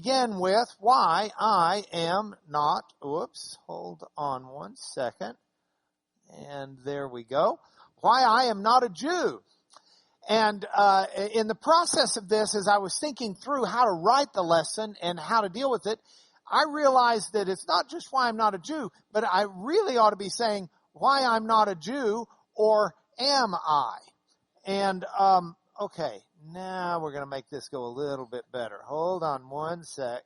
begin with why I am not, hold on one second. And there we go. Why I am not a Jew. And in the process of this, as I was thinking through how to write the lesson and how to deal with it, I realized that it's not just why I'm not a Jew, but I really ought to be saying why I'm not a Jew, or am I? And, okay, now we're going to make this go a little bit better. Hold on one sec.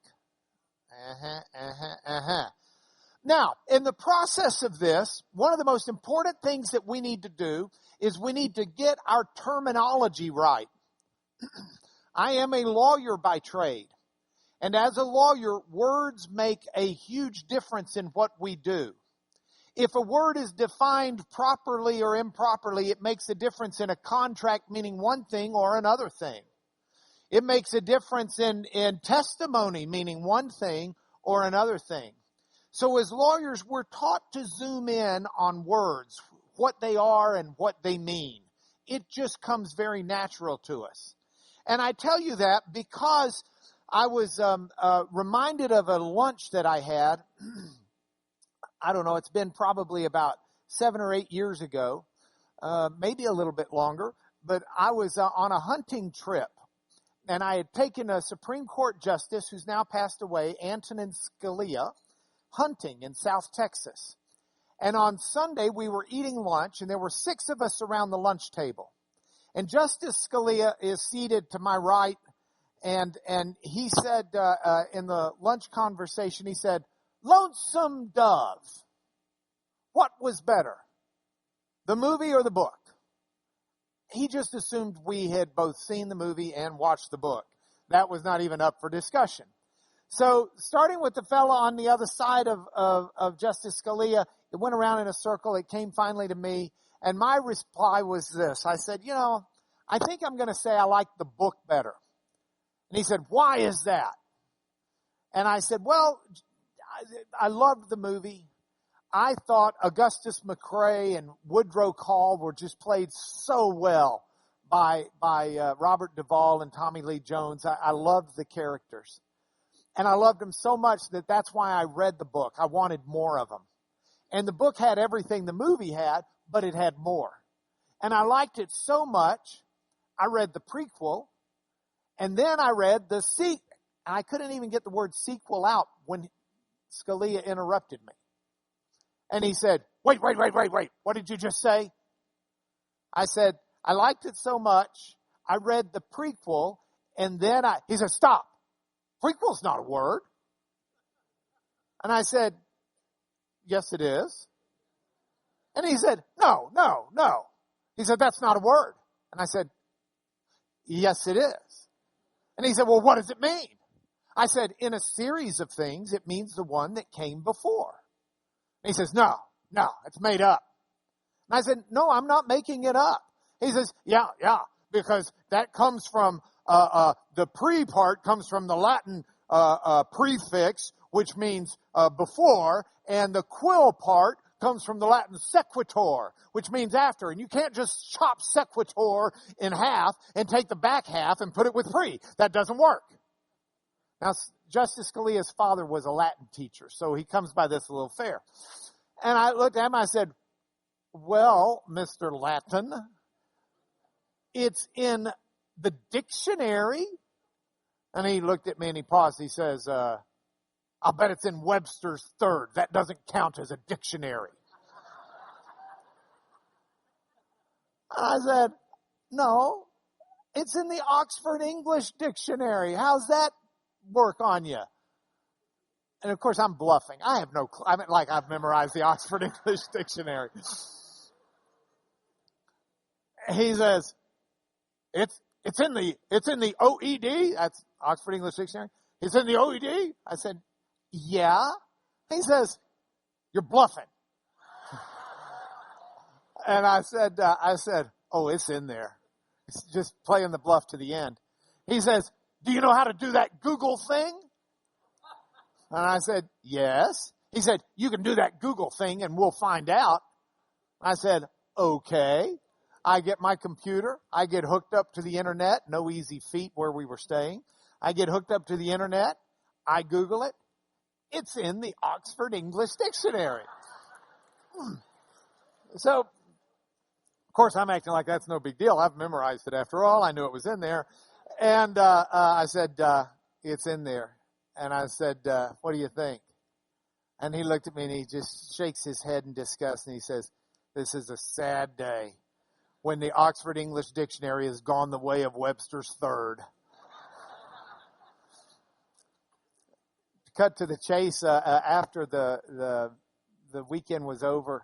Now, in the process of this, one of the most important things that we need to do is we need to get our terminology right. I am a lawyer by trade. And as a lawyer, words make a huge difference in what we do. If a word is defined properly or improperly, it makes a difference in a contract meaning one thing or another thing. It makes a difference in testimony meaning one thing or another thing. So as lawyers, we're taught to zoom in on words, what they are and what they mean. It just comes very natural to us. And I tell you that because I was reminded of a lunch that I had. I don't know, it's been probably about 7 or 8 years ago, maybe a little bit longer, but I was on a hunting trip, and I had taken a Supreme Court Justice who's now passed away, Antonin Scalia, hunting in South Texas. And on Sunday, we were eating lunch, and there were 6 of us around the lunch table. And Justice Scalia is seated to my right, and he said in the lunch conversation, he said, "Lonesome Dove, what was better, the movie or the book?" He just assumed we had both seen the movie and watched the book. That was not even up for discussion. So starting with the fellow on the other side of Justice Scalia, it went around in a circle. It came finally to me. And my reply was this. I said, I think I'm going to say I like the book better. And he said, "Why is that?" And I said, well, I loved the movie. I thought Augustus McCrae and Woodrow Call were just played so well by Robert Duvall and Tommy Lee Jones. I loved the characters. And I loved them so much that that's why I read the book. I wanted more of them. And the book had everything the movie had, but it had more. And I liked it so much, I read the prequel, and then I read the sequel. And I couldn't even get the word sequel out when Scalia interrupted me. And he said, wait, what did you just say? I said, I liked it so much, I read the prequel, and then he said, stop. Prequel's not a word. And I said, yes, it is. And he said, no. He said, that's not a word. And I said, yes, it is. And he said, well, what does it mean? I said, in a series of things, it means the one that came before. And he says, no, it's made up. And I said, no, I'm not making it up. He says, yeah, because that comes from, the pre part comes from the Latin prefix, which means before, and the quil part comes from the Latin sequitur, which means after. And you can't just chop sequitur in half and take the back half and put it with pre. That doesn't work. Now, Justice Scalia's father was a Latin teacher, so he comes by this a little fair. And I looked at him, I said, well, Mr. Latin, it's in the dictionary. And he looked at me and he paused. He says, I'll bet it's in Webster's Third. That doesn't count as a dictionary. I said, no, it's in the Oxford English Dictionary. How's that work on you? And of course, I'm bluffing. I have no clue. I mean, like I've memorized the Oxford English Dictionary. He says, it's in the OED. That's Oxford English Dictionary. It's in the OED. I said, yeah. He says, you're bluffing. And I said, oh, it's in there. It's just playing the bluff to the end. He says, do you know how to do that Google thing? And I said, yes. He said, you can do that Google thing and we'll find out. I said, okay. I get my computer. I get hooked up to the internet. No easy feat where we were staying. I get hooked up to the internet. I Google it. It's in the Oxford English Dictionary. So, of course, I'm acting like that's no big deal. I've memorized it after all. I knew it was in there. And I said, it's in there. And I said, what do you think? And he looked at me and he just shakes his head in disgust and he says, this is a sad day when the Oxford English Dictionary has gone the way of Webster's third. Cut to the chase, after the weekend was over,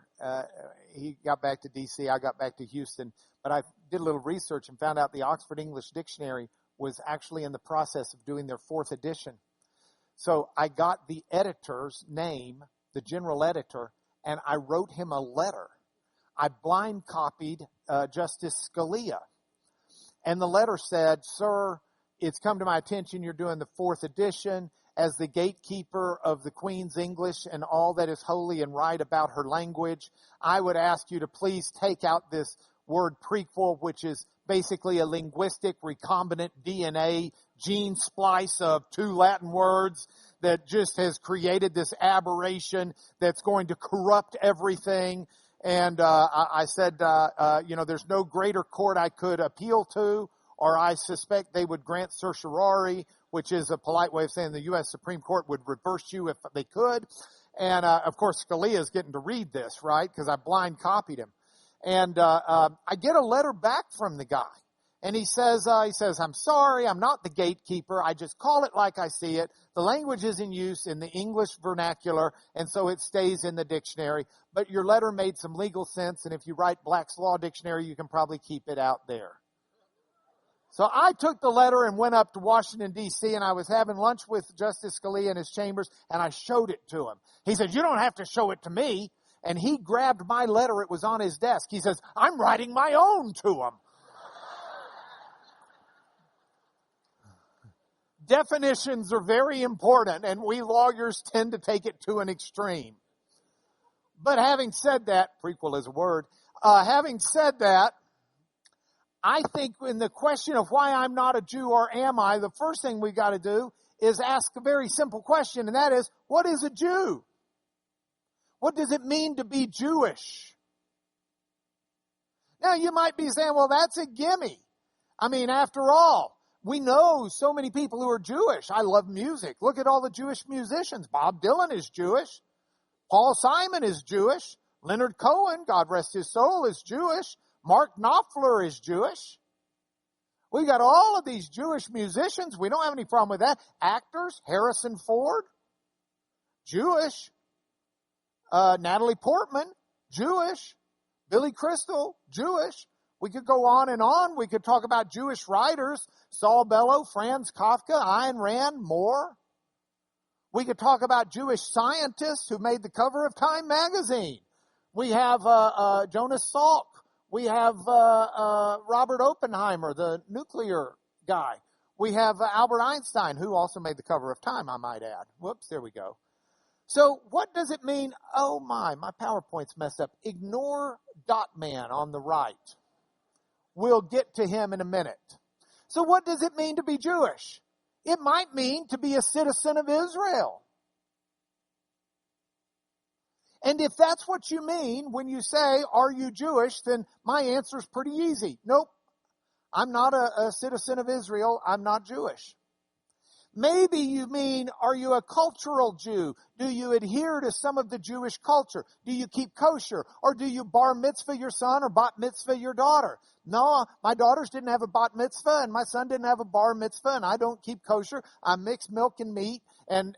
he got back to D.C., I got back to Houston, but I did a little research and found out the Oxford English Dictionary was actually in the process of doing their 4th edition. So I got the editor's name, the general editor, and I wrote him a letter. I blind copied Justice Scalia. And the letter said, sir, it's come to my attention you're doing the 4th edition. As the gatekeeper of the Queen's English and all that is holy and right about her language, I would ask you to please take out this word prequel, which is basically a linguistic recombinant DNA gene splice of 2 Latin words that just has created this aberration that's going to corrupt everything. And I said, there's no greater court I could appeal to, or I suspect they would grant certiorari, which is a polite way of saying the U.S. Supreme Court would reverse you if they could. And, of course, Scalia is getting to read this, right, because I blind copied him. And I get a letter back from the guy. And he says, I'm sorry, I'm not the gatekeeper. I just call it like I see it. The language is in use in the English vernacular, and so it stays in the dictionary. But your letter made some legal sense, and if you write Black's Law Dictionary, you can probably keep it out there. So I took the letter and went up to Washington, D.C., and I was having lunch with Justice Scalia in his chambers, and I showed it to him. He said, you don't have to show it to me. And he grabbed my letter. It was on his desk. He says, I'm writing my own to him. Definitions are very important, and we lawyers tend to take it to an extreme. But having said that, prequel is a word, having said that, I think in the question of why I'm not a Jew or am I, the first thing we got to do is ask a very simple question, and that is, what is a Jew? What does it mean to be Jewish? Now, you might be saying, well, that's a gimme. I mean, after all, we know so many people who are Jewish. I love music. Look at all the Jewish musicians. Bob Dylan is Jewish. Paul Simon is Jewish. Leonard Cohen, God rest his soul, is Jewish. Mark Knopfler is Jewish. We got all of these Jewish musicians. We don't have any problem with that. Actors, Harrison Ford, Jewish. Natalie Portman, Jewish. Billy Crystal, Jewish. We could go on and on. We could talk about Jewish writers, Saul Bellow, Franz Kafka, Ayn Rand, more. We could talk about Jewish scientists who made the cover of Time magazine. We have Jonas Salk. We have Robert Oppenheimer, the nuclear guy. We have Albert Einstein, who also made the cover of Time, I might add. Whoops, there we go. So what does it mean? Oh my PowerPoint's messed up. Ignore Dot Man on the right. We'll get to him in a minute. So what does it mean to be Jewish? It might mean to be a citizen of Israel. And if that's what you mean when you say, are you Jewish, then my answer is pretty easy. Nope, I'm not a citizen of Israel. I'm not Jewish. Maybe you mean, are you a cultural Jew? Do you adhere to some of the Jewish culture? Do you keep kosher? Or do you bar mitzvah your son or bat mitzvah your daughter? No, my daughters didn't have a bat mitzvah and my son didn't have a bar mitzvah and I don't keep kosher. I mix milk and meat and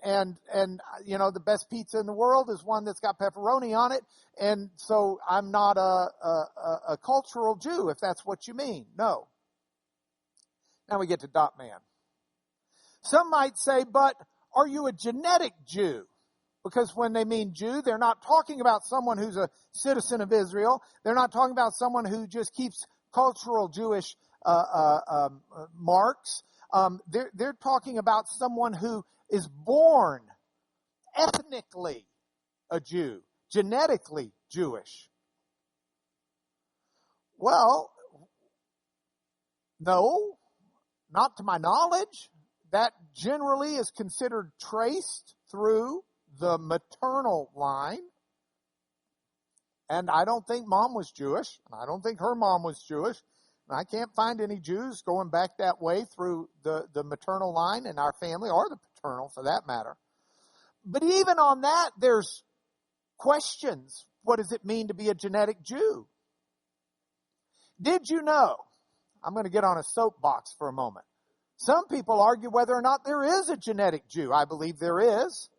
you know, the best pizza in the world is one that's got pepperoni on it. And so I'm not a cultural Jew, if that's what you mean. No. Now we get to Dot Man. Some might say, but are you a genetic Jew? Because when they mean Jew, they're not talking about someone who's a citizen of Israel. They're not talking about someone who just keeps cultural Jewish marks. They're talking about someone who is born ethnically a Jew, genetically Jewish. Well, no, not to my knowledge. that generally is considered traced through the maternal line. And I don't think Mom was Jewish. And I don't think her mom was Jewish. And I can't find any Jews going back that way through the maternal line in our family, or the paternal for that matter. But even on that, there's questions. What does it mean to be a genetic Jew? Did you know? I'm going to get on a soapbox for a moment. Some people argue whether or not there is a genetic Jew. I believe there is.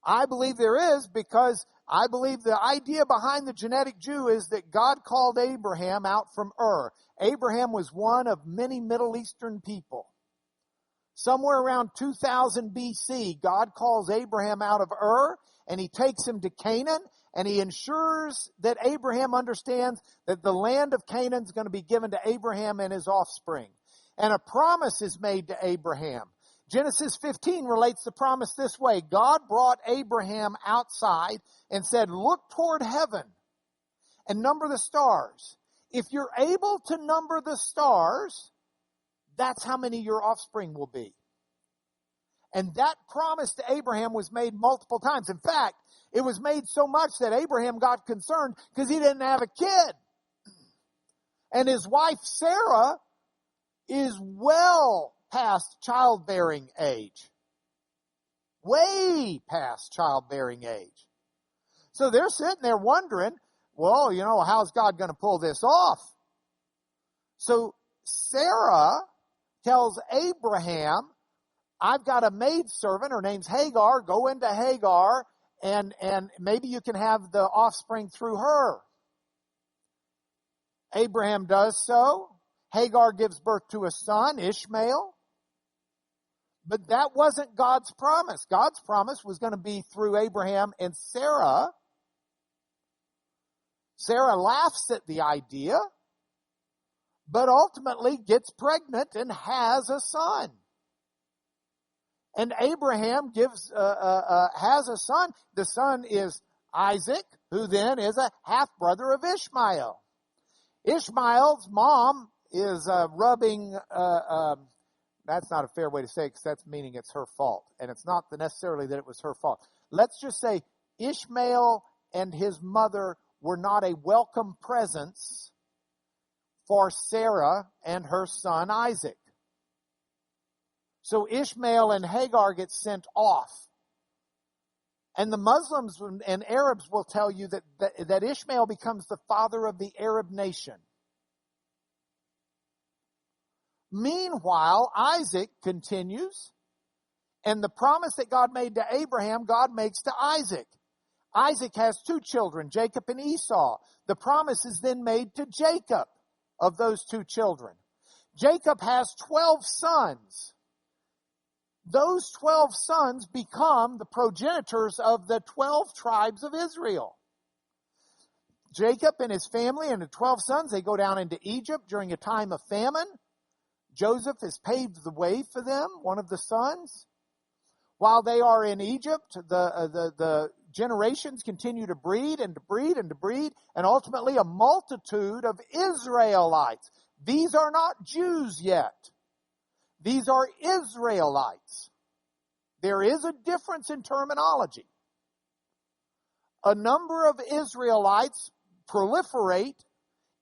I believe there is because I believe the idea behind the genetic Jew is that God called Abraham out from Ur. Abraham was one of many Middle Eastern people. Somewhere around 2000 BC, God calls Abraham out of Ur, and he takes him to Canaan, and he ensures that Abraham understands that the land of Canaan is going to be given to Abraham and his offspring. And a promise is made to Abraham. Genesis 15 relates the promise this way. God brought Abraham outside and said, look toward heaven and number the stars. If you're able to number the stars, that's how many your offspring will be. And that promise to Abraham was made multiple times. In fact, it was made so much that Abraham got concerned because he didn't have a kid. And his wife Sarah is well past childbearing age. Way past childbearing age. So they're sitting there wondering, well, how's God going to pull this off? So Sarah tells Abraham, I've got a maidservant, her name's Hagar, go into Hagar, and maybe you can have the offspring through her. Abraham does so. Hagar gives birth to a son, Ishmael. But that wasn't God's promise. God's promise was going to be through Abraham and Sarah. Sarah laughs at the idea, but ultimately gets pregnant and has a son. And Abraham has a son. The son is Isaac, who then is a half-brother of Ishmael. Ishmael's mom is rubbing, that's not a fair way to say it because that's meaning it's her fault. And it's not necessarily that it was her fault. Let's just say Ishmael and his mother were not a welcome presence for Sarah and her son Isaac. So Ishmael and Hagar get sent off. And the Muslims and Arabs will tell you that Ishmael becomes the father of the Arab nation. Meanwhile, Isaac continues, and the promise that God made to Abraham, God makes to Isaac. Isaac has two children, Jacob and Esau. The promise is then made to Jacob of those two children. Jacob has 12 sons. Those 12 sons become the progenitors of the 12 tribes of Israel. Jacob and his family and the 12 sons, they go down into Egypt during a time of famine. Joseph has paved the way for them, one of the sons. While they are in Egypt, the generations continue to breed and to breed and to breed, and ultimately a multitude of Israelites. These are not Jews yet. These are Israelites. There is a difference in terminology. A number of Israelites proliferate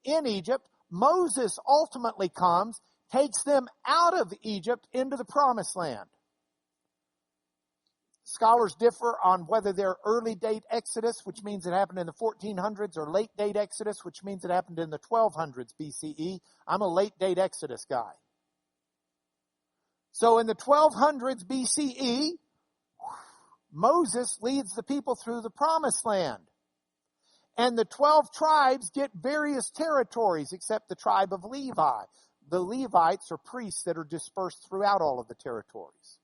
in Egypt. Moses ultimately comes, takes them out of Egypt into the promised land. Scholars differ on whether they're early date Exodus, which means it happened in the 1400s, or late date Exodus, which means it happened in the 1200s BCE. I'm a late date Exodus guy. So in the 1200s BCE, Moses leads the people through the promised land. And the 12 tribes get various territories except the tribe of Levi. The Levites are priests that are dispersed throughout all of the territories.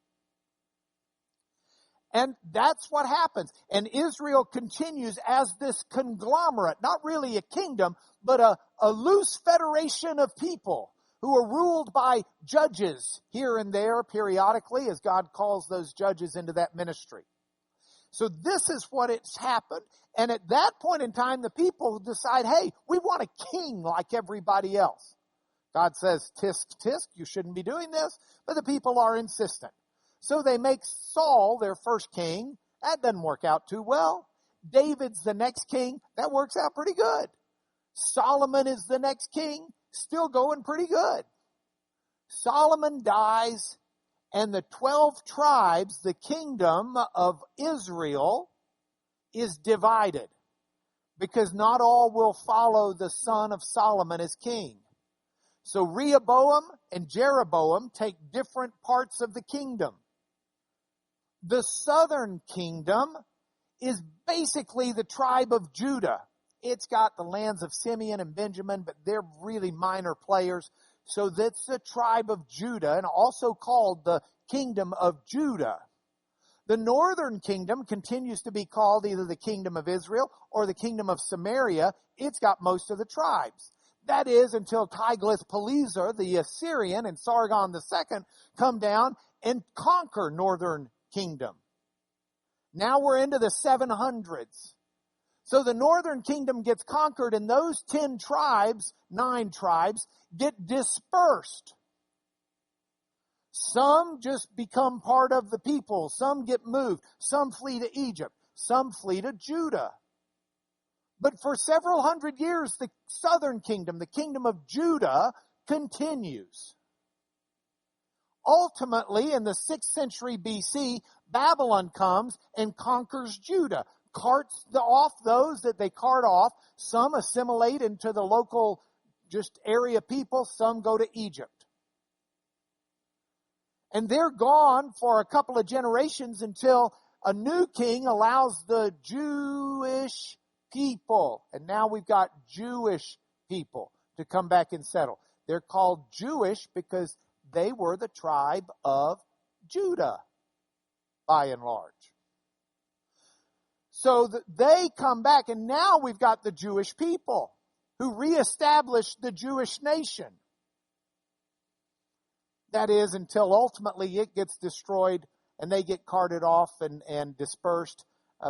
And that's what happens. And Israel continues as this conglomerate, not really a kingdom, but a loose federation of people who are ruled by judges here and there periodically as God calls those judges into that ministry. So this is what it's happened. And at that point in time, the people decide, hey, we want a king like everybody else. God says, tisk, tisk, you shouldn't be doing this, but the people are insistent. So they make Saul their first king. That doesn't work out too well. David's the next king. That works out pretty good. Solomon is the next king. Still going pretty good. Solomon dies, and the 12 tribes, the kingdom of Israel, is divided, because not all will follow the son of Solomon as king. So Rehoboam and Jeroboam take different parts of the kingdom. The southern kingdom is basically the tribe of Judah. It's got the lands of Simeon and Benjamin, but they're really minor players. So that's the tribe of Judah, and also called the kingdom of Judah. The northern kingdom continues to be called either the kingdom of Israel or the kingdom of Samaria. It's got most of the tribes. That is until Tiglath-Pileser, the Assyrian, and Sargon II come down and conquer northern kingdom. Now we're into the 700s. So the northern kingdom gets conquered, and those 10 tribes, 9 tribes, get dispersed. Some just become part of the people. Some get moved. Some flee to Egypt. Some flee to Judah. But for several hundred years, the southern kingdom, the kingdom of Judah, continues. Ultimately, in the 6th century BC, Babylon comes and conquers Judah, carts off those that they cart off. Some assimilate into the local just area people. Some go to Egypt. And they're gone for a couple of generations until a new king allows the Jewish people, and now we've got Jewish people, to come back and settle. They're called Jewish because they were the tribe of Judah, by and large. So they come back, and now we've got the Jewish people who reestablished the Jewish nation. That is, until ultimately it gets destroyed and they get carted off and dispersed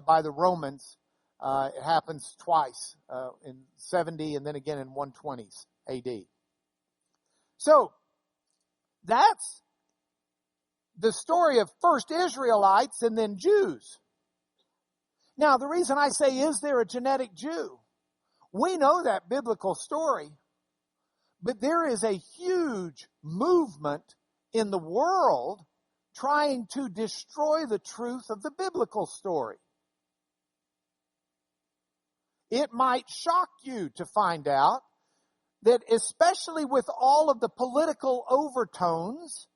by the Romans. It happens twice, in 70 and then again in 120s AD. So, that's the story of first Israelites and then Jews. Now, the reason I say, is there a genetic Jew? We know that biblical story, but there is a huge movement in the world trying to destroy the truth of the biblical story. It might shock you to find out that, especially with all of the political overtones,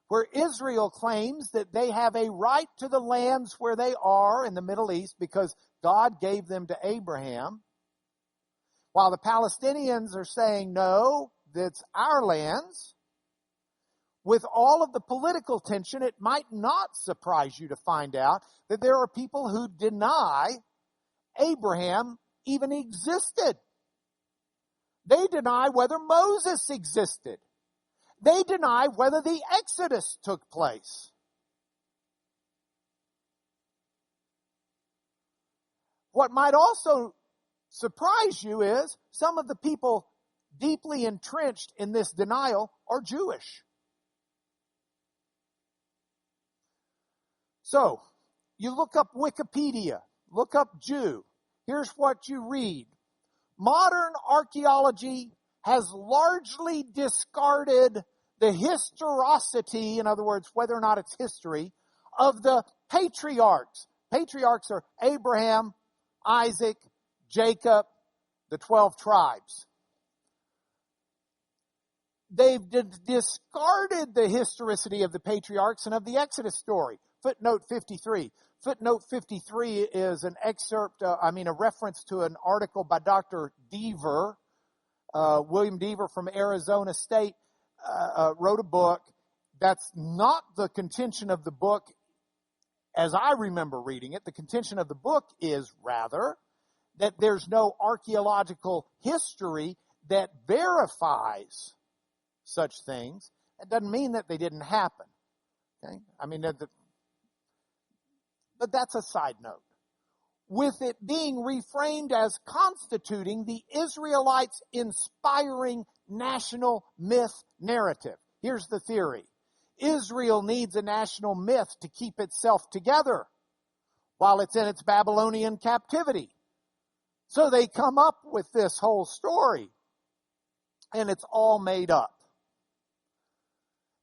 where Israel claims that they have a right to the lands where they are in the Middle East because God gave them to Abraham, while the Palestinians are saying, no, that's our lands. With all of the political tension, it might not surprise you to find out that there are people who deny Abraham even existed. They deny whether Moses existed. They deny whether the Exodus took place. What might also surprise you is some of the people deeply entrenched in this denial are Jewish. So, you look up Wikipedia, look up Jew. Here's what you read. Modern archaeology has largely discarded the historicity, in other words, whether or not it's history, of the patriarchs. Patriarchs are Abraham, Isaac, Jacob, the 12 tribes. They've discarded the historicity of the patriarchs and of the Exodus story. Footnote 53. Footnote 53 is an excerpt, a reference to an article by Dr. Deaver. William Deaver from Arizona State wrote a book. That's not the contention of the book as I remember reading it. The contention of the book is rather that there's no archaeological history that verifies such things. It doesn't mean that they didn't happen. Okay? But that's a side note. With it being reframed as constituting the Israelites' inspiring national myth narrative. Here's the theory. Israel needs a national myth to keep itself together while it's in its Babylonian captivity. So they come up with this whole story, and it's all made up.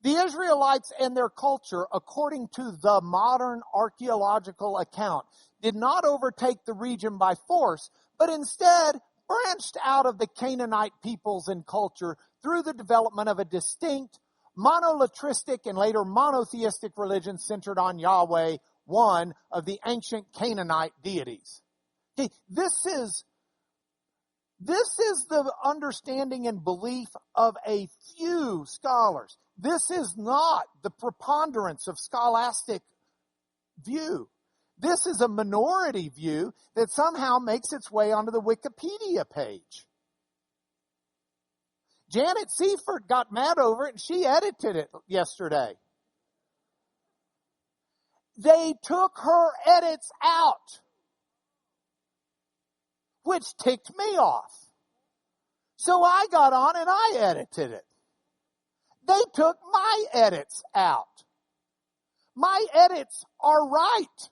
The Israelites and their culture, according to the modern archaeological account, did not overtake the region by force, but instead branched out of the Canaanite peoples and culture through the development of a distinct monolitristic and later monotheistic religion centered on Yahweh, one of the ancient Canaanite deities. Okay, this is the understanding and belief of a few scholars. This is not the preponderance of scholastic view. This is a minority view that somehow makes its way onto the Wikipedia page. Janet Seifert got mad over it, and she edited it yesterday. They took her edits out, which ticked me off. So I got on and I edited it. They took my edits out. My edits are right.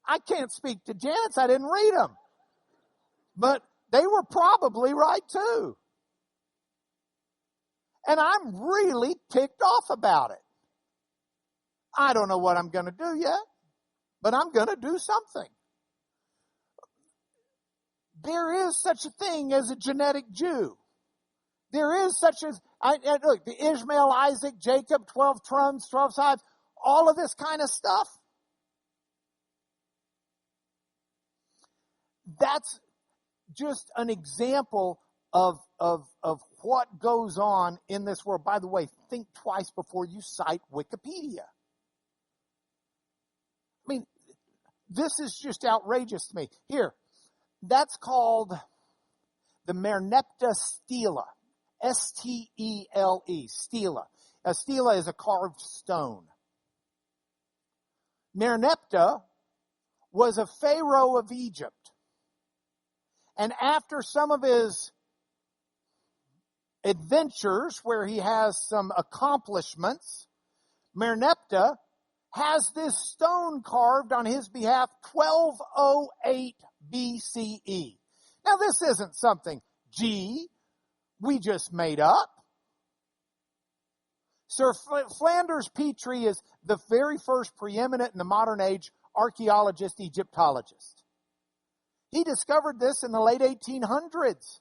I can't speak to Janet's. I didn't read them. But they were probably right too. And I'm really ticked off about it. I don't know what I'm going to do yet, but I'm going to do something. There is such a thing as a genetic Jew. There is such a, look, the Ishmael, Isaac, Jacob, 12 trons, 12 tribes, all of this kind of stuff. That's just an example of what goes on in this world. By the way, think twice before you cite Wikipedia. I mean, this is just outrageous to me. Here, that's called the Merneptah stela. S-T-E-L-E, stela. A stela is a carved stone. Merneptah was a pharaoh of Egypt. And after some of his adventures where he has some accomplishments, Merneptah has this stone carved on his behalf 1208 BCE. Now this isn't something we just made up. Sir Flanders Petrie is the very first preeminent in the modern age archaeologist, Egyptologist. He discovered this in the late 1800s.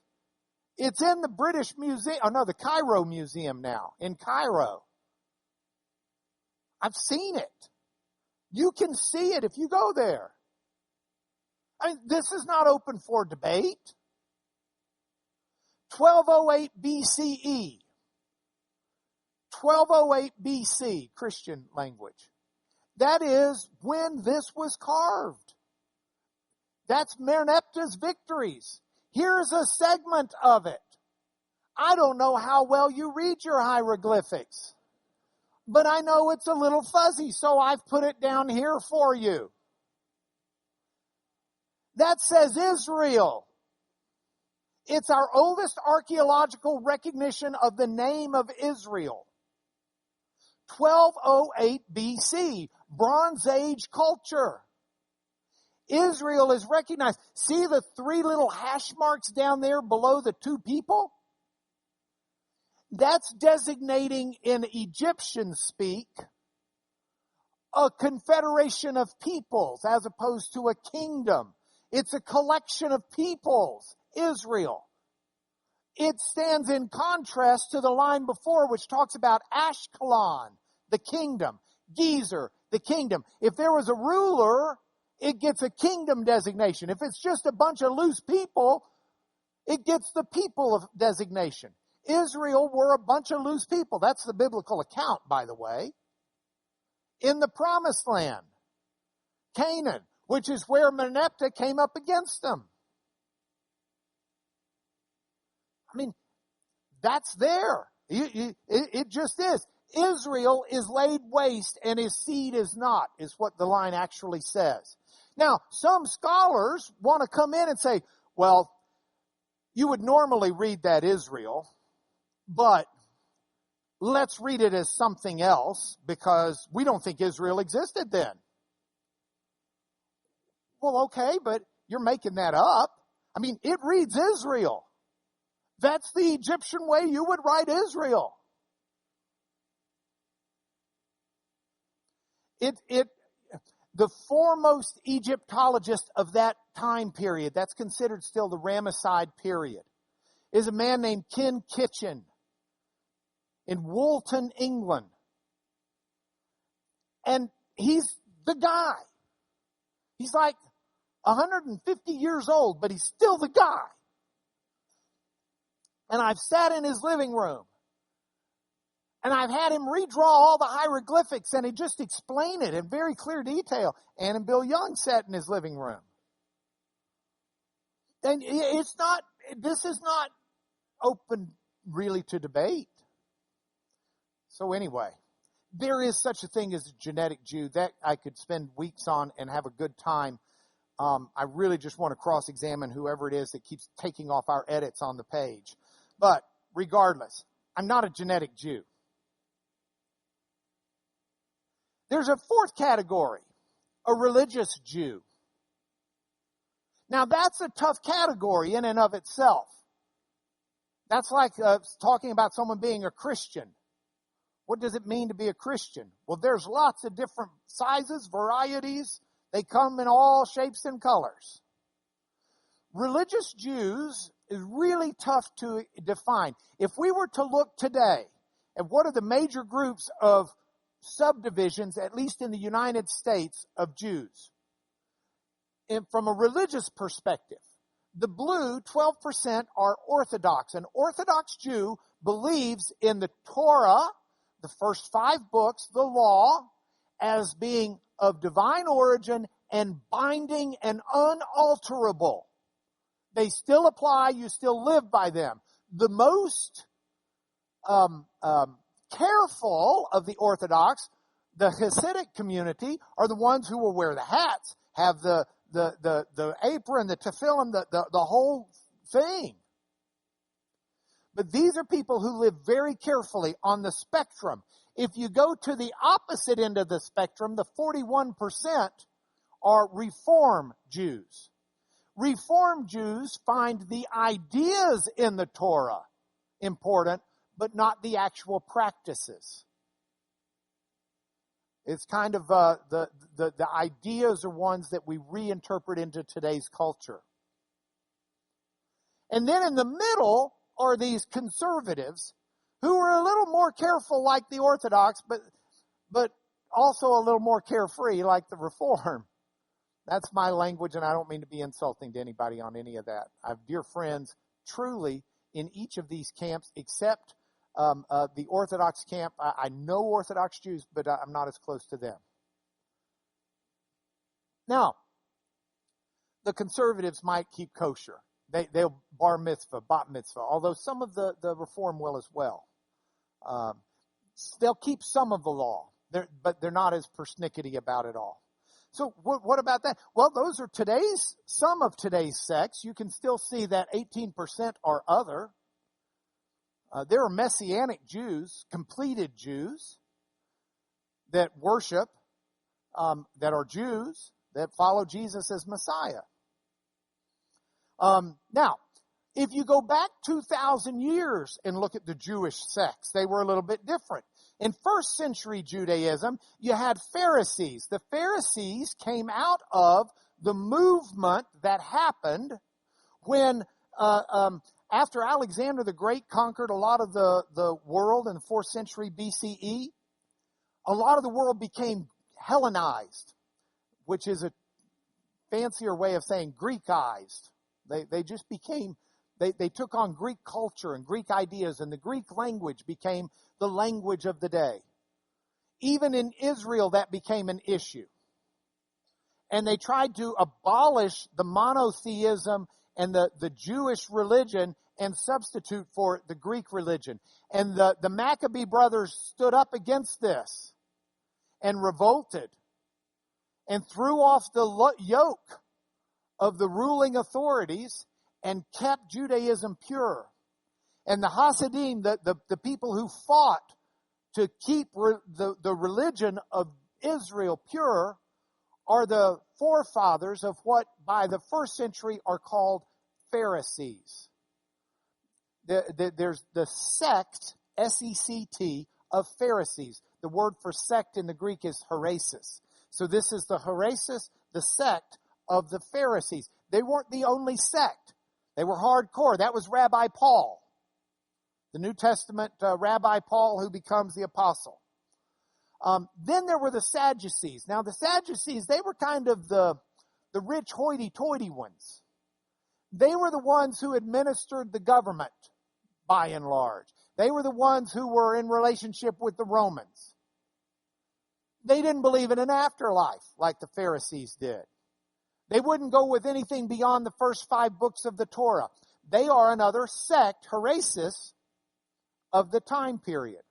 It's in the British Museum, the Cairo Museum now, in Cairo. I've seen it. You can see it if you go there. I mean, this is not open for debate. 1208 BCE. 1208 BC, Christian language. That is when this was carved. That's Merneptah's victories. Here's a segment of it. I don't know how well you read your hieroglyphics, but I know it's a little fuzzy, so I've put it down here for you. That says Israel. It's our oldest archaeological recognition of the name of Israel. 1208 BC, Bronze Age culture. Israel is recognized. See the three little hash marks down there below the two people? That's designating in Egyptian speak a confederation of peoples as opposed to a kingdom. It's a collection of peoples, Israel. It stands in contrast to the line before, which talks about Ashkelon, the kingdom, Gezer, the kingdom. If there was a ruler, it gets a kingdom designation. If it's just a bunch of loose people, it gets the people of designation. Israel were a bunch of loose people. That's the biblical account, by the way. In the promised land, Canaan, which is where Merneptah came up against them. I mean, that's there. It just is. Israel is laid waste and his seed is not, is what the line actually says. Now, some scholars want to come in and say, well, You would normally read that Israel, but let's read it as something else because we don't think Israel existed then. Well, okay, but you're making that up. I mean, it reads Israel. That's the Egyptian way you would write Israel. The foremost Egyptologist of that time period, that's considered still the Ramesside period, is a man named Ken Kitchen in Woolton, England. And he's the guy. He's like 150 years old, but he's still the guy. And I've sat in his living room. And I've had him redraw all the hieroglyphics and he just explain it in very clear detail. Ann and Bill Young sat in his living room. And this is not open really to debate. So anyway, there is such a thing as a genetic Jew that I could spend weeks on and have a good time. I really just want to cross-examine whoever it is that keeps taking off our edits on the page. But regardless, I'm not a genetic Jew. There's a fourth category, a religious Jew. Now that's a tough category in and of itself. That's like talking about someone being a Christian. What does it mean to be a Christian? Well, there's lots of different sizes, varieties. They come in all shapes and colors. Religious Jews is really tough to define. If we were to look today at what are the major groups of subdivisions, at least in the United States, of Jews, and from a religious perspective, the blue 12% are Orthodox. An Orthodox Jew believes in the Torah, the first 5 books, the law, as being of divine origin and binding and unalterable. They still apply, you still live by them. The most careful of the Orthodox, the Hasidic community, are the ones who will wear the hats, have the apron, the tefillin, the whole thing. But these are people who live very carefully on the spectrum. If you go to the opposite end of the spectrum, the 41% are Reform Jews. Reform Jews find the ideas in the Torah important, but not the actual practices. It's kind of the ideas are ones that we reinterpret into today's culture. And then in the middle are these conservatives who are a little more careful like the Orthodox, but also a little more carefree like the Reform. That's my language, and I don't mean to be insulting to anybody on any of that. I have dear friends truly in each of these camps, except the Orthodox camp. I know Orthodox Jews, but I'm not as close to them. Now, the conservatives might keep kosher. They'll bar mitzvah, bat mitzvah, although some of the Reform will as well. They'll keep some of the law, but they're not as persnickety about it all. So what about that? Well, those are some of today's sects. You can still see that 18% are other. There are Messianic Jews, completed Jews, that worship, that are Jews, that follow Jesus as Messiah. Now, if you go back 2,000 years and look at the Jewish sects, they were a little bit different. In first century Judaism, you had Pharisees. The Pharisees came out of the movement that happened when, after Alexander the Great conquered a lot of the world in the 4th century BCE, a lot of the world became Hellenized, which is a fancier way of saying Greekized. They just became, they took on Greek culture and Greek ideas, and the Greek language became the language of the day. Even in Israel, that became an issue. And they tried to abolish the monotheism and the Jewish religion and substitute for the Greek religion. And the Maccabee brothers stood up against this and revolted and threw off the yoke of the ruling authorities and kept Judaism pure. And the Hasidim, the people who fought to keep the religion of Israel pure, are the forefathers of what by the first century are called Pharisees. There's the sect, S-E-C-T, of Pharisees. The word for sect in the Greek is heresis. So this is the heresis, the sect of the Pharisees. They weren't the only sect. They were hardcore. That was Rabbi Paul, the New Testament Rabbi Paul who becomes the apostle. Then there were the Sadducees. Now the Sadducees, they were kind of the rich hoity-toity ones. They were the ones who administered the government, by and large. They were the ones who were in relationship with the Romans. They didn't believe in an afterlife like the Pharisees did. They wouldn't go with anything beyond the first 5 books of the Torah. They are another sect, heresis, of the time period.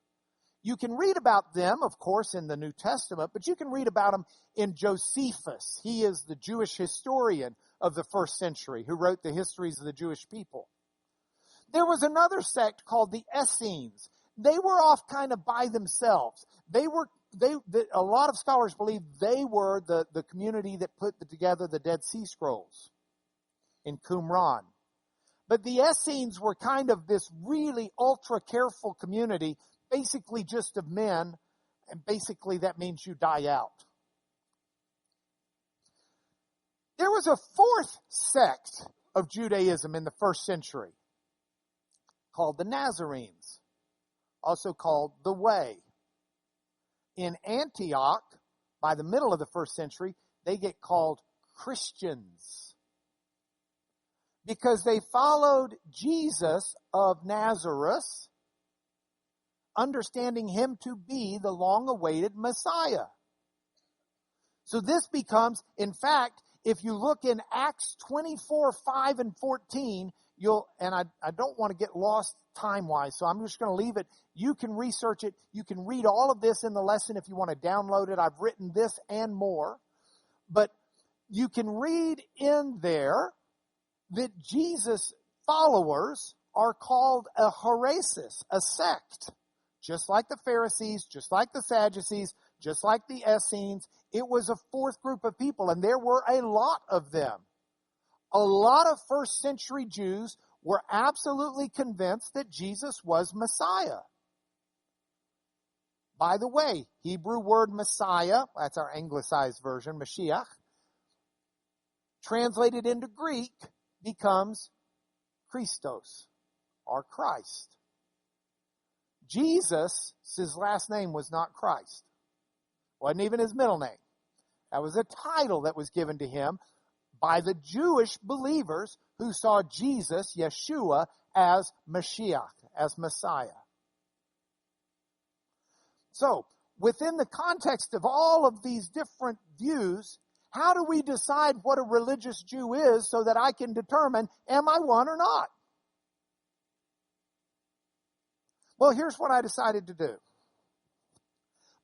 You can read about them, of course, in the New Testament, but you can read about them in Josephus. He is the Jewish historian of the first century who wrote the histories of the Jewish people. There was another sect called the Essenes. They were off kind of by themselves. A lot of scholars believe they were the community that put together the Dead Sea Scrolls in Qumran. But the Essenes were kind of this really ultra-careful community, basically just of men, and basically that means you die out. There was a fourth sect of Judaism in the first century called the Nazarenes, also called the Way. In Antioch, by the middle of the first century, they get called Christians because they followed Jesus of Nazareth, understanding him to be the long-awaited Messiah. So this becomes, in fact, if you look in Acts 24, 5, and 14, I don't want to get lost time-wise, so I'm just going to leave it. You can research it. You can read all of this in the lesson if you want to download it. I've written this and more. But you can read in there that Jesus' followers are called a heresis, a sect. Just like the Pharisees, just like the Sadducees, just like the Essenes. It was a fourth group of people, and there were a lot of them. A lot of first century Jews were absolutely convinced that Jesus was Messiah. By the way, Hebrew word Messiah, that's our anglicized version, Mashiach, translated into Greek becomes Christos, or Christ. Jesus, his last name was not Christ. Wasn't even his middle name. That was a title that was given to him by the Jewish believers who saw Jesus, Yeshua, as Mashiach, as Messiah. So, within the context of all of these different views, how do we decide what a religious Jew is so that I can determine, am I one or not? Well, here's what I decided to do.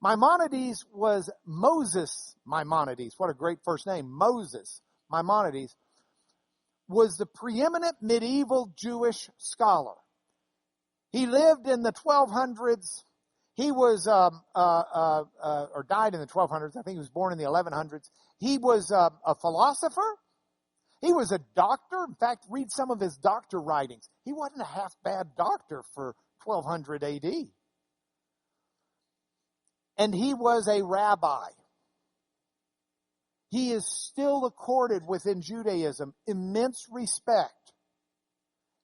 Maimonides was Moses Maimonides. What a great first name. Moses Maimonides was the preeminent medieval Jewish scholar. He lived in the 1200s. He was, or died in the 1200s. I think he was born in the 1100s. He was a philosopher. He was a doctor. In fact, read some of his doctor writings. He wasn't a half-bad doctor for 1200 AD. And he was a rabbi. He is still accorded within Judaism immense respect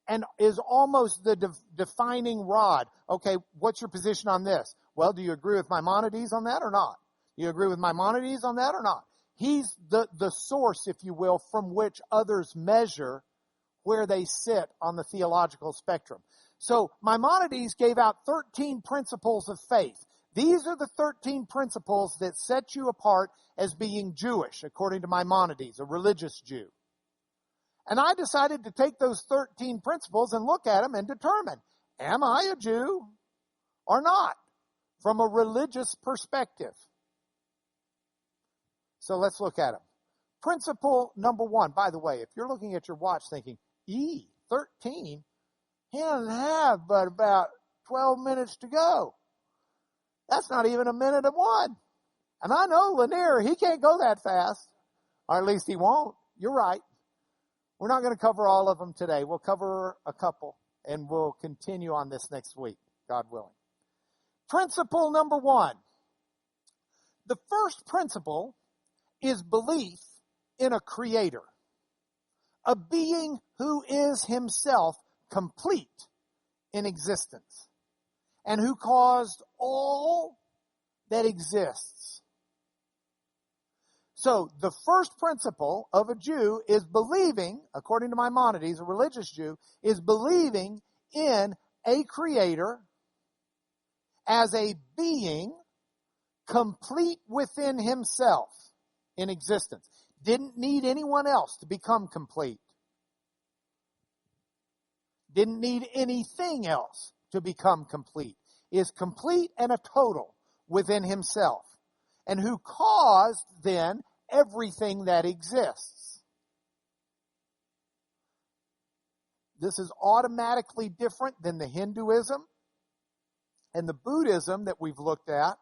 and is almost the defining rod. Okay, what's your position on this? Well, do you agree with Maimonides on that or not? Do you agree with Maimonides on that or not? He's the source, if you will, from which others measure where they sit on the theological spectrum. So Maimonides gave out 13 principles of faith. These are the 13 principles that set you apart as being Jewish, according to Maimonides, a religious Jew. And I decided to take those 13 principles and look at them and determine, am I a Jew or not, from a religious perspective? So let's look at them. Principle number 1, by the way, if you're looking at your watch thinking, 13. He doesn't have but about 12 minutes to go. That's not even a minute of one. And I know Lanier, he can't go that fast. Or at least he won't. You're right. We're not going to cover all of them today. We'll cover a couple, and we'll continue on this next week, God willing. Principle number 1. The first principle is belief in a creator, a being who is himself complete in existence and who caused all that exists. So the first principle of a Jew is believing, according to Maimonides, a religious Jew, is believing in a creator as a being complete within himself in existence. Didn't need anyone else to become complete. Didn't need anything else to become complete. Is complete and a total within himself. And who caused then everything that exists. This is automatically different than the Hinduism and the Buddhism that we've looked at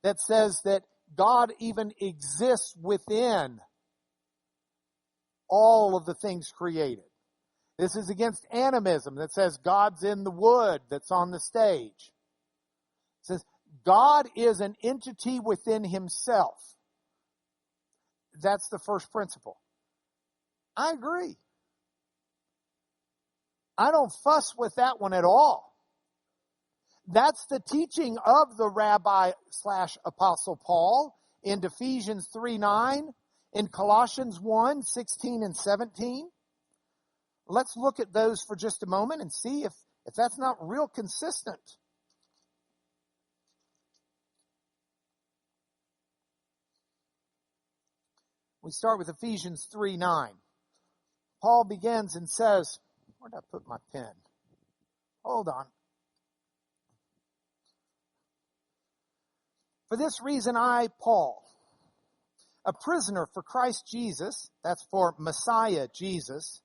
that says that God even exists within all of the things created. This is against animism that says God's in the wood that's on the stage. It says God is an entity within himself. That's the first principle. I agree. I don't fuss with that one at all. That's the teaching of the rabbi/apostle Paul in Ephesians 3:9, in Colossians 1:16 and 17. Let's look at those for just a moment and see if that's not real consistent. We start with Ephesians 3:9. Paul begins and says, where did I put my pen? Hold on. For this reason I, Paul, a prisoner for Christ Jesus, that's for Messiah Jesus,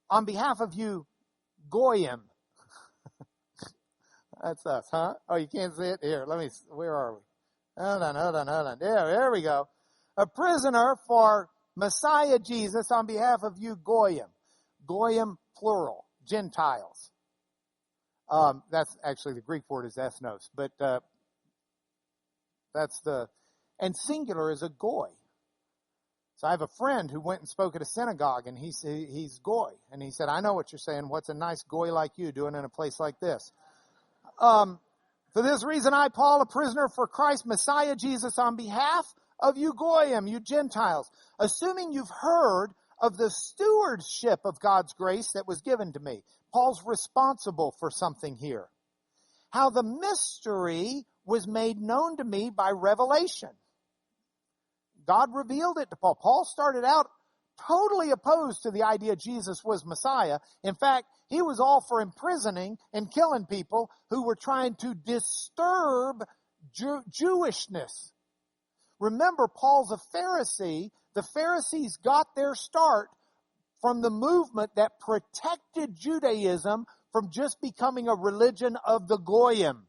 on behalf of you, Goyim. That's us, huh? Oh, you can't see it? Here, where are we? Hold on. There we go. A prisoner for Messiah Jesus on behalf of you, Goyim. Goyim, plural, Gentiles. That's actually, the Greek word is ethnos, but and singular is a goy. So I have a friend who went and spoke at a synagogue, and he's goy. And he said, I know what you're saying. What's a nice goy like you doing in a place like this? For this reason, I, Paul, a prisoner for Christ, Messiah Jesus, on behalf of you Goyim, you Gentiles, assuming you've heard of the stewardship of God's grace that was given to me. Paul's responsible for something here. How the mystery was made known to me by revelation. God revealed it to Paul. Paul started out totally opposed to the idea Jesus was Messiah. In fact, he was all for imprisoning and killing people who were trying to disturb Jewishness. Remember, Paul's a Pharisee. The Pharisees got their start from the movement that protected Judaism from just becoming a religion of the Goyim.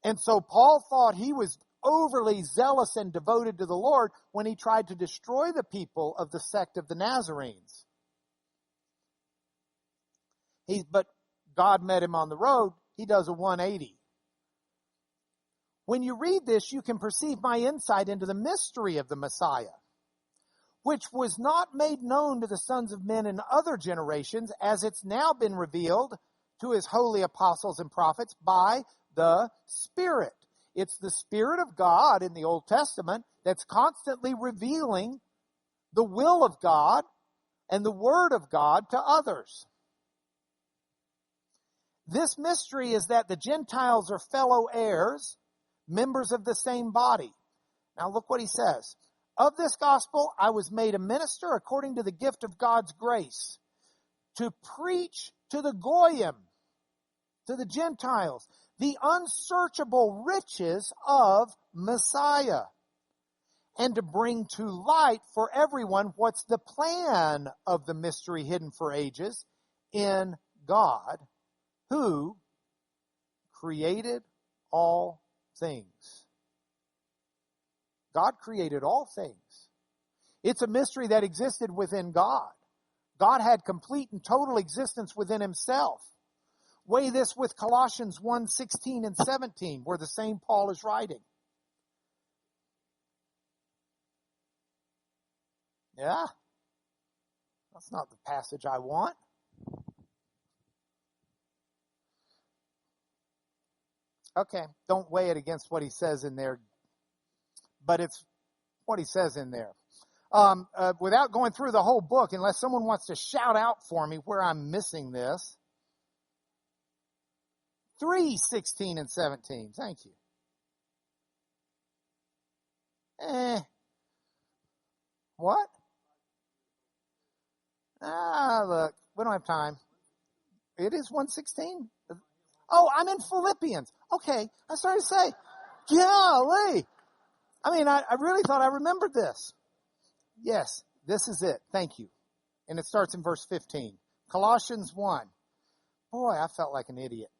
And so Paul thought he was overly zealous and devoted to the Lord when he tried to destroy the people of the sect of the Nazarenes. But God met him on the road. He does a 180. When you read this, you can perceive my insight into the mystery of the Messiah, which was not made known to the sons of men in other generations, as it's now been revealed to his holy apostles and prophets by the Spirit. It's the Spirit of God in the Old Testament that's constantly revealing the will of God and the Word of God to others. This mystery is that the Gentiles are fellow heirs, members of the same body. Now look what he says. Of this gospel I was made a minister according to the gift of God's grace, to preach to the Goyim, to the Gentiles, the unsearchable riches of Messiah, and to bring to light for everyone what's the plan of the mystery hidden for ages in God, who created all things. God created all things. It's a mystery that existed within God. God had complete and total existence within himself. Weigh this with Colossians 1:16 and 17, where the same Paul is writing. Yeah, that's not the passage I want. Okay, don't weigh it against what he says in there, but it's what he says in there. Without going through the whole book, unless someone wants to shout out for me where I'm missing this. 3:16 and 17. Thank you. What? Look, we don't have time. It is 1:16? Oh, I'm in Philippians. Okay, I started to say, golly. I mean, I really thought I remembered this. Yes, this is it. Thank you. And it starts in verse 15. Colossians 1. Boy, I felt like an idiot.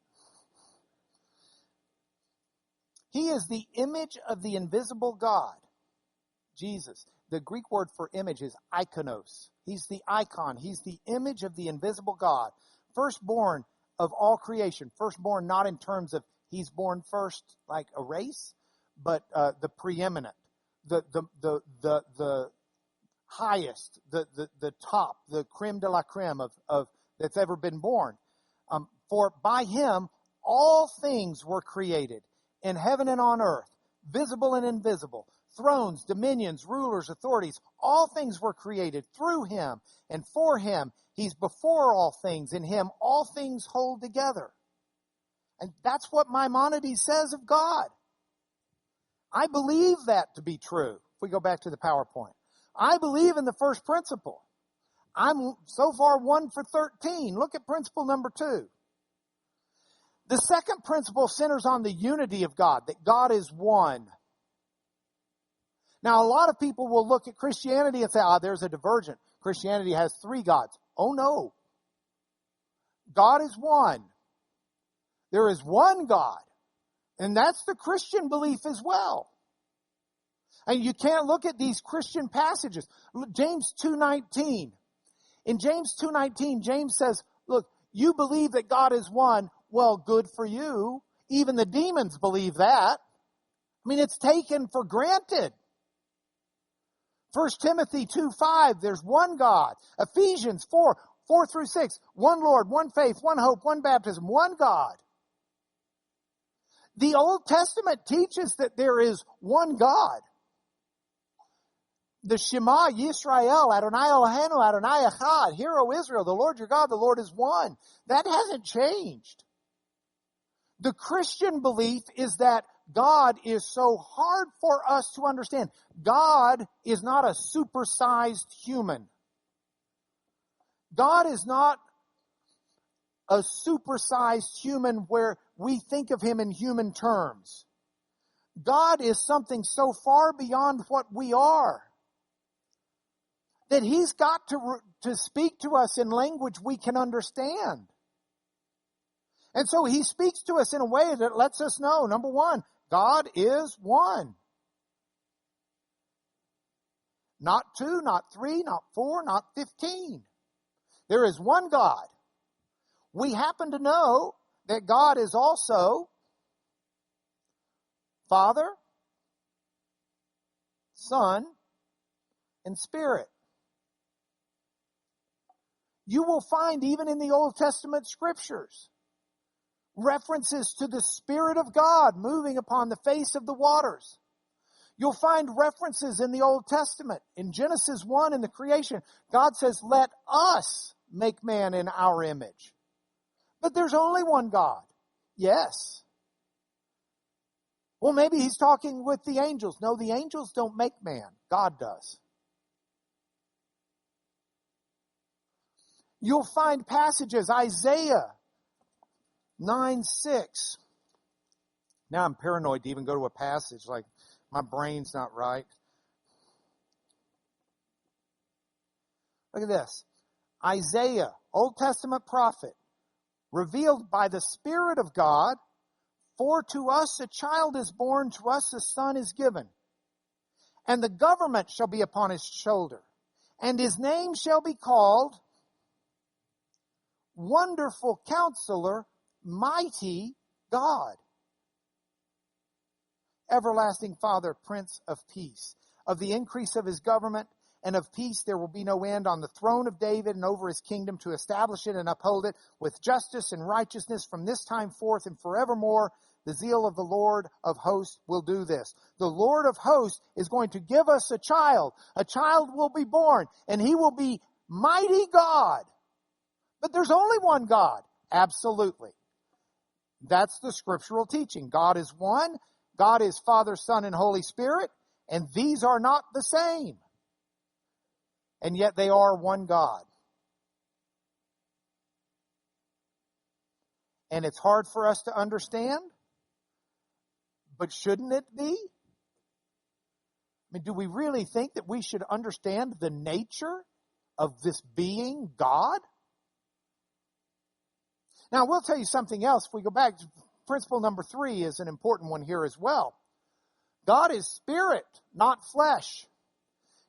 He is the image of the invisible God, Jesus. The Greek word for image is ikonos. He's the icon. He's the image of the invisible God. Firstborn of all creation. Firstborn not in terms of he's born first like a race, but the preeminent, the highest, the top, the creme de la creme of that's ever been born. For by him all things were created, in heaven and on earth, visible and invisible, thrones, dominions, rulers, authorities, all things were created through him and for him. He's before all things. In him all things hold together. And that's what Maimonides says of God. I believe that to be true. If we go back to the PowerPoint. I believe in the first principle. I'm so far 1 for 13. Look at principle number 2. The second principle centers on the unity of God, that God is one. Now, a lot of people will look at Christianity and say, there's a divergent. Christianity has 3 gods. Oh, no. God is one. There is one God. And that's the Christian belief as well. And you can't look at these Christian passages. James 2:19. In James 2:19, James says, look, you believe that God is one. Well, good for you. Even the demons believe that. I mean, it's taken for granted. 1 Timothy 2:5, there's one God. Ephesians 4 through 6, one Lord, one faith, one hope, one baptism, one God. The Old Testament teaches that there is one God. The Shema Yisrael, Adonai Eloheinu, Adonai Echad. Hear, O Israel, the Lord your God, the Lord is one. That hasn't changed. The Christian belief is that God is so hard for us to understand. God is not a supersized human. God is not a supersized human where we think of him in human terms. God is something so far beyond what we are that he's got to speak to us in language we can understand. And so he speaks to us in a way that lets us know, number one, God is one. Not 2, not 3, not 4, not 15. There is one God. We happen to know that God is also Father, Son, and Spirit. You will find even in the Old Testament scriptures references to the Spirit of God moving upon the face of the waters. You'll find references in the Old Testament. In Genesis 1 in the creation, God says, let us make man in our image. But there's only one God. Yes. Well, maybe he's talking with the angels. No, the angels don't make man. God does. You'll find passages, Isaiah 9:6. Now I'm paranoid to even go to a passage, like my brain's not right. Look at this. Isaiah, Old Testament prophet, revealed by the Spirit of God, for to us a child is born, to us a son is given. And the government shall be upon his shoulder. And his name shall be called Wonderful Counselor, Mighty God, Everlasting Father, Prince of Peace. Of the increase of his government and of peace there will be no end on the throne of David and over his kingdom, to establish it and uphold it with justice and righteousness from this time forth and forevermore. The zeal of the Lord of hosts will do this. The Lord of hosts is going to give us a child. A child will be born, and he will be mighty God. But there's only one God. Absolutely. That's the scriptural teaching. God is one. God is Father, Son, and Holy Spirit. And these are not the same. And yet they are one God. And it's hard for us to understand. But shouldn't it be? I mean, do we really think that we should understand the nature of this being God? Now, we'll tell you something else. If we go back, principle number 3 is an important one here as well. God is spirit, not flesh.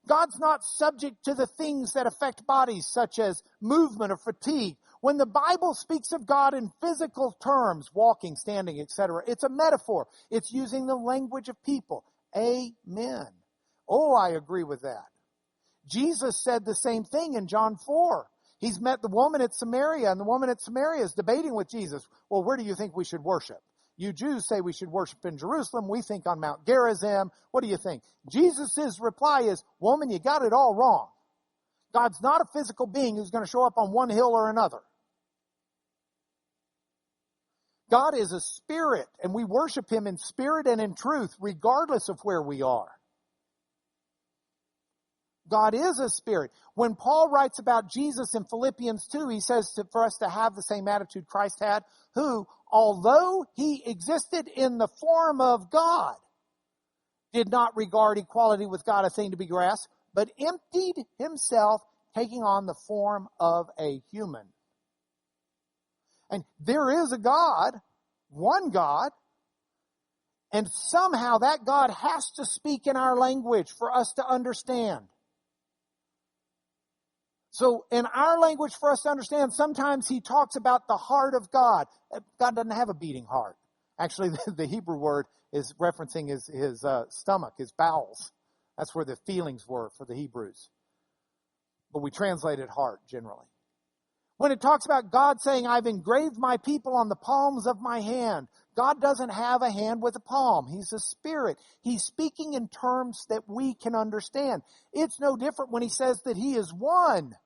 God's not subject to the things that affect bodies, such as movement or fatigue. When the Bible speaks of God in physical terms, walking, standing, etc., it's a metaphor. It's using the language of people. Amen. Oh, I agree with that. Jesus said the same thing in John 4. He's met the woman at Samaria, and the woman at Samaria is debating with Jesus. Well, where do you think we should worship? You Jews say we should worship in Jerusalem. We think on Mount Gerizim. What do you think? Jesus' reply is, woman, you got it all wrong. God's not a physical being who's going to show up on one hill or another. God is a spirit, and we worship him in spirit and in truth, regardless of where we are. God is a spirit. When Paul writes about Jesus in Philippians 2, he says for us to have the same attitude Christ had, who, although he existed in the form of God, did not regard equality with God a thing to be grasped, but emptied himself, taking on the form of a human. And there is a God, one God, and somehow that God has to speak in our language for us to understand. So in our language, for us to understand, sometimes he talks about the heart of God. God doesn't have a beating heart. Actually, the Hebrew word is referencing his stomach, his bowels. That's where the feelings were for the Hebrews. But we translate it heart generally. When it talks about God saying, I've engraved my people on the palms of my hand, God doesn't have a hand with a palm. He's a spirit. He's speaking in terms that we can understand. It's no different when he says that he is one.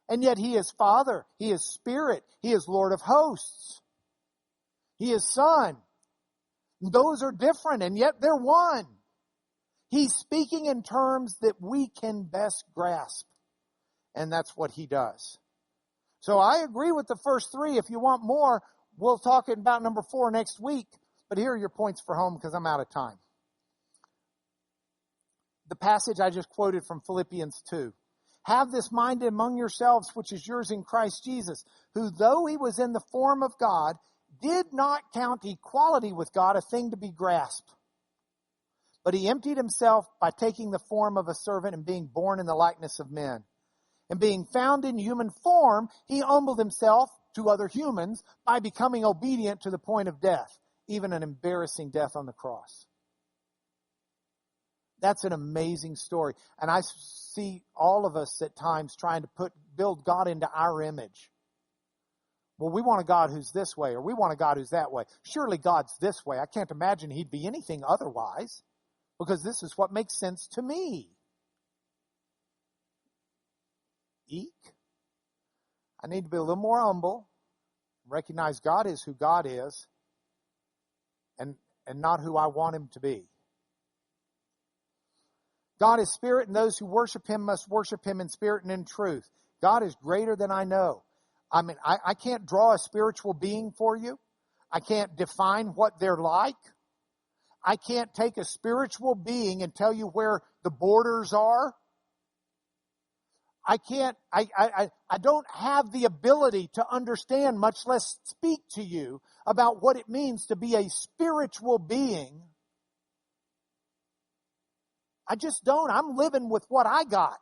And yet he is Father. He is Spirit. He is Lord of hosts. He is Son. Those are different, and yet they're one. He's speaking in terms that we can best grasp. And that's what he does. So I agree with the first 3. If you want more, we'll talk about number 4 next week. But here are your points for home because I'm out of time. The passage I just quoted from Philippians 2. Have this mind among yourselves, which is yours in Christ Jesus, who though he was in the form of God, did not count equality with God a thing to be grasped. But he emptied himself by taking the form of a servant and being born in the likeness of men. And being found in human form, he humbled himself to other humans by becoming obedient to the point of death, even an embarrassing death on the cross. That's an amazing story. And I see all of us at times trying to build God into our image. Well, we want a God who's this way, or we want a God who's that way. Surely God's this way. I can't imagine he'd be anything otherwise, because this is what makes sense to me. Eek. I need to be a little more humble, recognize God is who God is, and not who I want him to be. God is spirit, and those who worship him must worship him in spirit and in truth. God is greater than I know. I mean, I can't draw a spiritual being for you. I can't define what they're like. I can't take a spiritual being and tell you where the borders are. I don't have the ability to understand, much less speak to you about what it means to be a spiritual being. I just don't. I'm living with what I got.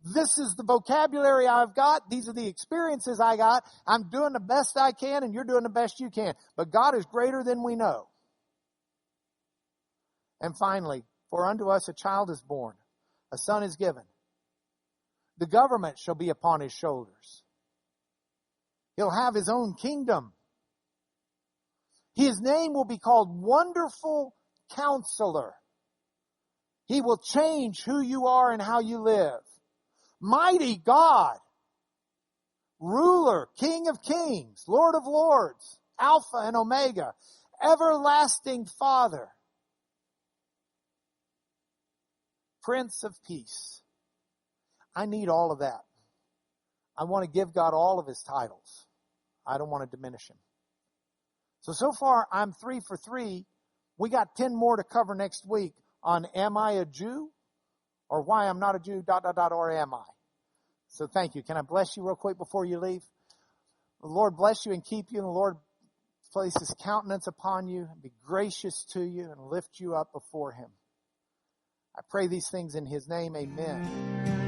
This is the vocabulary I've got. These are the experiences I got. I'm doing the best I can, and you're doing the best you can. But God is greater than we know. And finally, for unto us a child is born, a son is given. The government shall be upon his shoulders. He'll have his own kingdom. His name will be called Wonderful Counselor. He will change who you are and how you live. Mighty God, Ruler, King of Kings, Lord of Lords, Alpha and Omega, Everlasting Father, Prince of Peace. I need all of that. I want to give God all of his titles. I don't want to diminish him. So far, I'm 3 for 3. We got 10 more to cover next week on Am I a Jew? Or Why I'm Not a Jew, ... or am I? So thank you. Can I bless you real quick before you leave? The Lord bless you and keep you, and the Lord place his countenance upon you and be gracious to you and lift you up before him. I pray these things in his name. Amen.